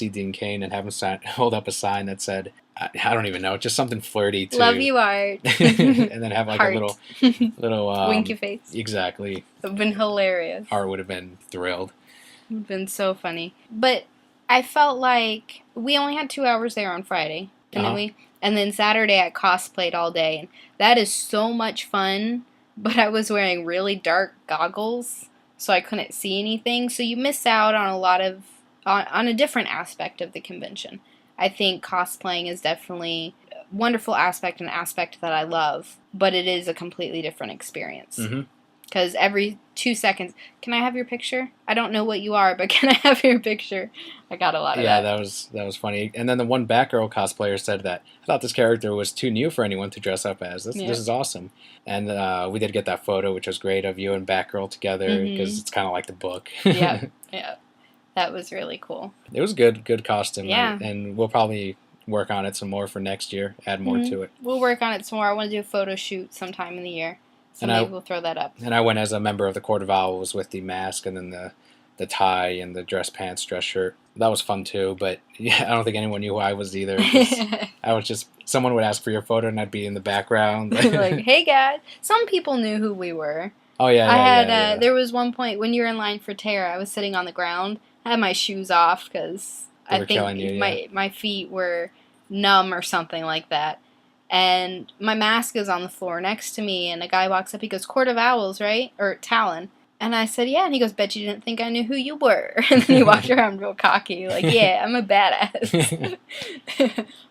S2: Dean Cain and have him hold up a sign that said, I don't even know, just something flirty to
S1: love you, Art,
S2: and then have like
S1: Heart.
S2: a little
S1: winky face.
S2: Exactly.
S1: It would have been hilarious.
S2: Art would have been thrilled.
S1: It would have been so funny. But I felt like we only had 2 hours there on Friday, didn't we? And then Saturday I cosplayed all day, and that is so much fun. But I was wearing really dark goggles, so I couldn't see anything. So you miss out on on a different aspect of the convention. I think cosplaying is definitely a wonderful aspect, an aspect that I love, but it is a completely different experience. Because every 2 seconds, can I have your picture? I don't know what you are, but can I have your picture? I got a lot of that.
S2: Yeah, that was funny. And then the one Batgirl cosplayer said that, I thought this character was too new for anyone to dress up as. This is awesome. And we did get that photo, which was great, of you and Batgirl together, because it's kind of like the book.
S1: Yeah. That was really cool.
S2: It was good costume.
S1: Yeah.
S2: And we'll probably work on it some more for next year, add more to it.
S1: We'll work on it some more. I want to do a photo shoot sometime in the year. So maybe we'll throw that up.
S2: And I went as a member of the Court of Owls with the mask and then the tie and the dress pants, dress shirt. That was fun too, but yeah, I don't think anyone knew who I was either. I was just, someone would ask for your photo and I'd be in the background.
S1: Like, hey guys. Some people knew who we were.
S2: Oh yeah.
S1: There was one point when you were in line for Tara, I was sitting on the ground. I had my shoes off because I think my feet were numb or something like that. And my mask is on the floor next to me, and a guy walks up, he goes, Court of Owls, right? Or Talon. And I said, yeah. And he goes, bet you didn't think I knew who you were. And then he walked around real cocky, like, yeah, I'm a badass.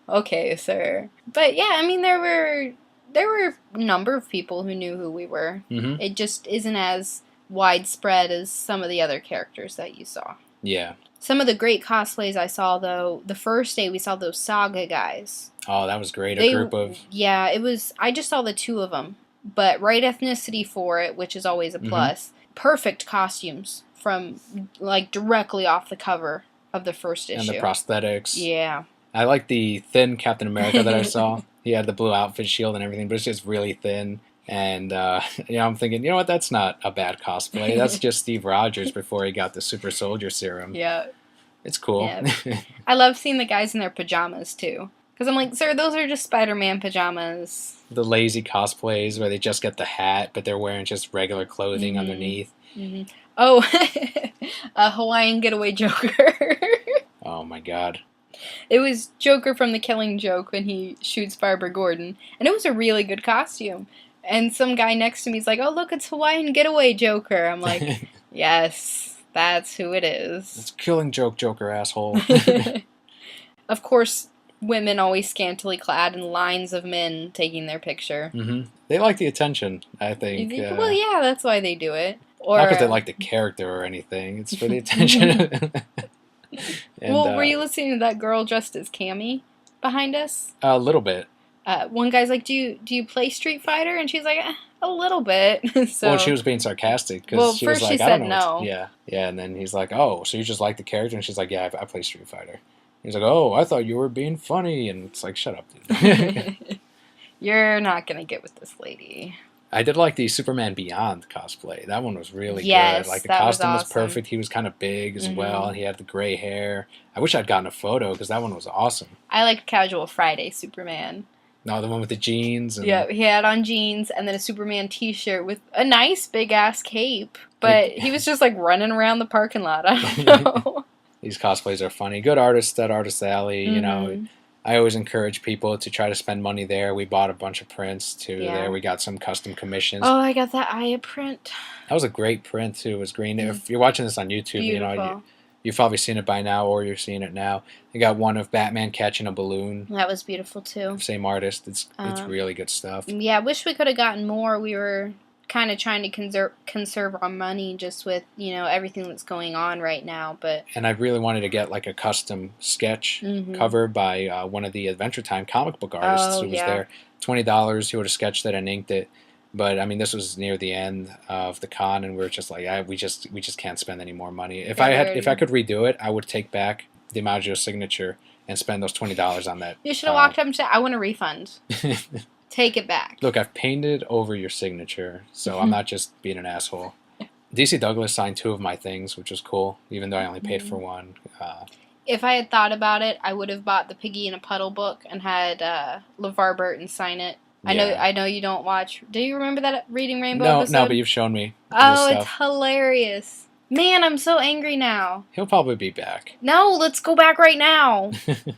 S1: Okay, sir. But yeah, I mean, there were a number of people who knew who we were. It just isn't as widespread as some of the other characters that you saw.
S2: Yeah.
S1: Some of the great cosplays I saw, though, the first day we saw those Saga guys.
S2: Oh, that was great. A group of...
S1: Yeah, it was... I just saw the 2 of them. But right ethnicity for it, which is always a plus. Perfect costumes from, like, directly off the cover of the first issue.
S2: And the prosthetics.
S1: Yeah.
S2: I like the thin Captain America that I saw. He had the blue outfit, shield, and everything, but it's just really thin. And, I'm thinking, you know what, that's not a bad cosplay. That's just Steve Rogers before he got the super soldier serum.
S1: Yeah.
S2: It's cool.
S1: Yeah. I love seeing the guys in their pajamas, too. Because I'm like, sir, those are just Spider-Man pajamas.
S2: The lazy cosplays where they just get the hat, but they're wearing just regular clothing underneath.
S1: Oh, a Hawaiian Getaway Joker.
S2: Oh, my God.
S1: It was Joker from The Killing Joke when he shoots Barbara Gordon. And it was a really good costume. And some guy next to me is like, oh, look, it's Hawaiian Getaway Joker. I'm like, yes, that's who it is.
S2: It's Killing Joke Joker, asshole.
S1: Of course, women always scantily clad and lines of men taking their picture.
S2: They like the attention, I think.
S1: Well, yeah, that's why they do it. Or,
S2: not because they like the character or anything. It's for the attention.
S1: Well, were you listening to that girl dressed as Cammy behind us?
S2: A little bit.
S1: One guy's like, do you play Street Fighter? And she's like, a little bit. So,
S2: well, she was being sarcastic. She was like,
S1: she said no.
S2: Yeah, and then he's like, oh, so you just like the character? And she's like, yeah, I play Street Fighter. He's like, oh, I thought you were being funny. And it's like, shut up, dude.
S1: You're not going to get with this lady.
S2: I did like the Superman Beyond cosplay. That one was really
S1: good.
S2: Like, the costume was awesome. He was kind of big as well, and he had the gray hair. I wish I'd gotten a photo, because that one was awesome.
S1: I liked Casual Friday Superman.
S2: No, the one with the jeans. And...
S1: Yeah, he had on jeans and then a Superman t-shirt with a nice big-ass cape. But he was just, like, running around the parking lot. I don't know.
S2: These cosplays are funny. Good artists at Artist Alley, you know. I always encourage people to try to spend money there. We bought a bunch of prints, too, there. We got some custom commissions.
S1: Oh, I got that Aya print.
S2: That was a great print, too. It was green. If you're watching this on YouTube, you know, you've probably seen it by now, or you're seeing it now. I got one of Batman catching a balloon.
S1: That was beautiful, too.
S2: Same artist. It's really good stuff.
S1: Yeah, I wish we could have gotten more. We were kind of trying to conserve our money just with, you know, everything that's going on right now. And
S2: I really wanted to get, like, a custom sketch cover by one of the Adventure Time comic book artists who was there. $20, he would have sketched it and inked it. But, I mean, this was near the end of the con, and we were just like, we just can't spend any more money. If I could redo it, I would take back DiMaggio's signature and spend those $20 on that.
S1: You should have walked up and said, I want a refund. Take it back.
S2: Look, I've painted over your signature, so I'm not just being an asshole. DC Douglas signed 2 of my things, which was cool, even though I only paid for one.
S1: If I had thought about it, I would have bought the Piggy in a Puddle book and had LeVar Burton sign it.
S2: Yeah.
S1: I know you don't watch. Do you remember that Reading Rainbow episode?
S2: No, but you've shown me.
S1: Oh, it's hilarious. Man, I'm so angry now.
S2: He'll probably be back.
S1: No, let's go back right now.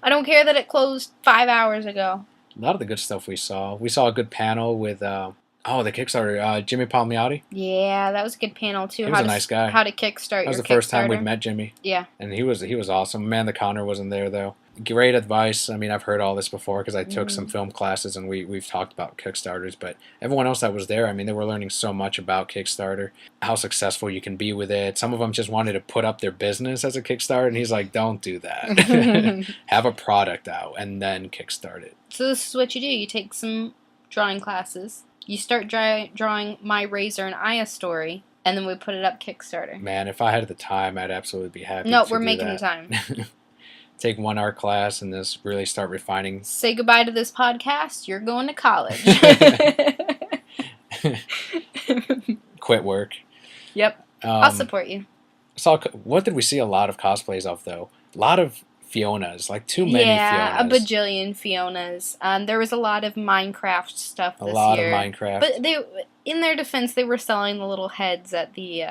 S1: I don't care that it closed 5 hours ago.
S2: A lot of the good stuff we saw. We saw a good panel with, the Kickstarter, Jimmy Palmiotti.
S1: Yeah, that was a good panel, too.
S2: He was a nice guy.
S1: How to kickstart your Kickstarter.
S2: That was the first time we'd met Jimmy.
S1: Yeah.
S2: And he was awesome. Amanda Connor wasn't there, though. Great advice. I mean, I've heard all this before because I took some film classes and we've talked about Kickstarters, but everyone else that was there, I mean, they were learning so much about Kickstarter, how successful you can be with it. Some of them just wanted to put up their business as a Kickstarter, and he's like, don't do that. Have a product out and then Kickstart it.
S1: So this is what you do. You take some drawing classes. You start drawing My Razor and Aya story, and then we put it up Kickstarter.
S2: Man, if I had the time, I'd absolutely be happy
S1: No,
S2: to
S1: we're
S2: do
S1: making
S2: that.
S1: the time.
S2: Take one art class and just really start refining.
S1: Say goodbye to this podcast. You're going to college.
S2: Quit work.
S1: Yep. I'll support you.
S2: What did we see a lot of cosplays of, though? A lot of Fionas. Like, too many Fionas.
S1: Yeah, a bajillion Fionas. There was a lot of Minecraft stuff this year.
S2: A lot of Minecraft.
S1: But in their defense, they were selling the little heads at the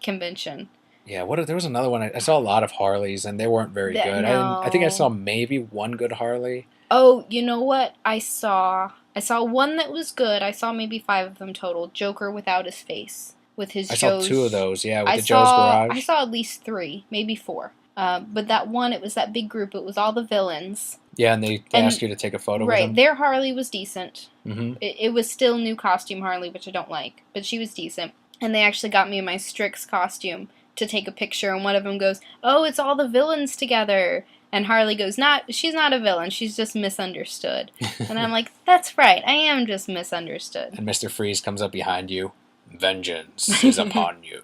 S1: convention.
S2: Yeah, there was another one. I saw a lot of Harleys, and they weren't very good.
S1: No.
S2: I think I saw maybe one good Harley.
S1: Oh, you know what? I saw one that was good. I saw maybe 5 of them total. Joker without his face. With his
S2: I
S1: Joe's...
S2: saw 2 of those, yeah, with Joe's Garage.
S1: I saw at least 3, maybe 4. But that one, it was that big group. It was all the villains.
S2: Yeah, and they asked you to take a photo with them.
S1: Right, their Harley was decent.
S2: Mm-hmm.
S1: It was still new costume Harley, which I don't like. But she was decent. And they actually got me in my Strix costume to take a picture, and one of them goes, "Oh, it's all the villains together." And Harley goes, "She's not a villain, she's just misunderstood." And I'm like, that's right, I am just misunderstood.
S2: And Mr. Freeze comes up behind you. Vengeance is upon you.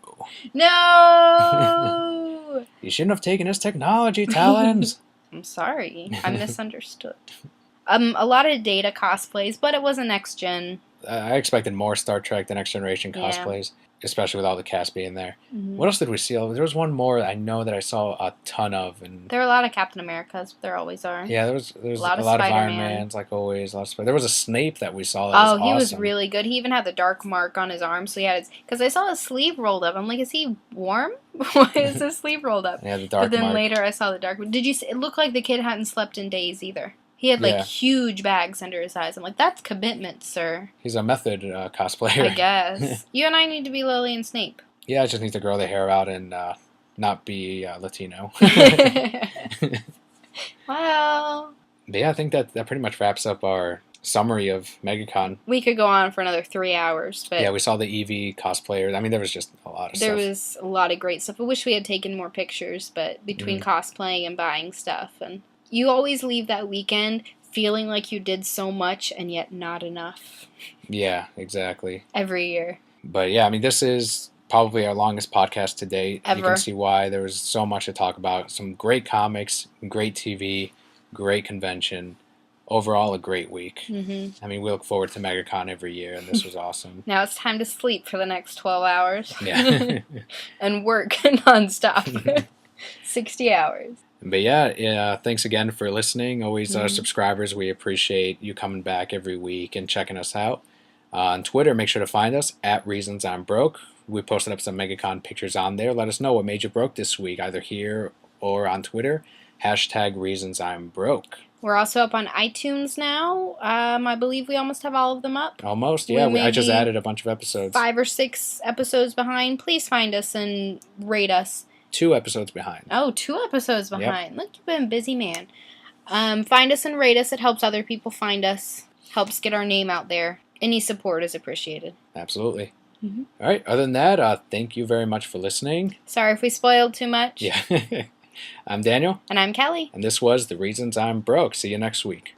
S1: No!
S2: You shouldn't have taken his technology, Talons.
S1: I'm sorry, I misunderstood. A lot of Data cosplays, but it wasn't next gen.
S2: I expected more Star Trek The Next Generation cosplays. Especially with all the cast being there. Mm-hmm. What else did we see? There was one more I know that I saw a ton of. And
S1: there were a lot of Captain Americas. There always are.
S2: Yeah, there was a lot of Iron Mans, like always. There was a Snape that we saw that was awesome.
S1: He was really good. He even had the dark mark on his arm. So he had because I saw his sleeve rolled up. I'm like, is he warm? Why is his sleeve rolled up?
S2: Yeah, the dark mark.
S1: But then later I saw the dark. Did you see? It looked like the kid hadn't slept in days either. He had huge bags under his eyes. I'm like, that's commitment, sir.
S2: He's a method cosplayer.
S1: I guess. You and I need to be Lily and Snape.
S2: Yeah, I just need to grow the hair out and not be Latino.
S1: Well.
S2: But yeah, I think that pretty much wraps up our summary of MegaCon.
S1: We could go on for another 3 hours. But
S2: yeah, we saw the Eevee cosplayers. I mean, there was just a lot of stuff.
S1: There was a lot of great stuff. I wish we had taken more pictures, but between cosplaying and buying stuff. And you always leave that weekend feeling like you did so much and yet not enough.
S2: Yeah, exactly.
S1: Every year.
S2: But yeah, I mean, this is probably our longest podcast to date.
S1: Ever.
S2: You can see why. There was so much to talk about. Some great comics, great TV, great convention. Overall, a great week. Mm-hmm. I mean, we look forward to MegaCon every year, and this was awesome.
S1: Now it's time to sleep for the next 12 hours.
S2: Yeah.
S1: And work nonstop. 60 hours.
S2: But yeah, thanks again for listening. Always our subscribers, we appreciate you coming back every week and checking us out. On Twitter, make sure to find us at Reasons I'm Broke. We posted up some MegaCon pictures on there. Let us know what made you broke this week, either here or on Twitter. #Reasons I'm Broke.
S1: We're also up on iTunes now. I believe we almost have all of them up.
S2: Almost, yeah. I just added a bunch of episodes.
S1: 5 or 6 episodes behind. Please find us and rate us.
S2: 2 episodes behind.
S1: Oh, 2 episodes behind. Yep. Look, you've been a busy man. Find us and rate us. It helps other people find us. Helps get our name out there. Any support is appreciated.
S2: Absolutely. Mm-hmm. All right. Other than that, thank you very much for listening.
S1: Sorry if we spoiled too much.
S2: Yeah. I'm Daniel.
S1: And I'm Kelly.
S2: And this was The Reasons I'm Broke. See you next week.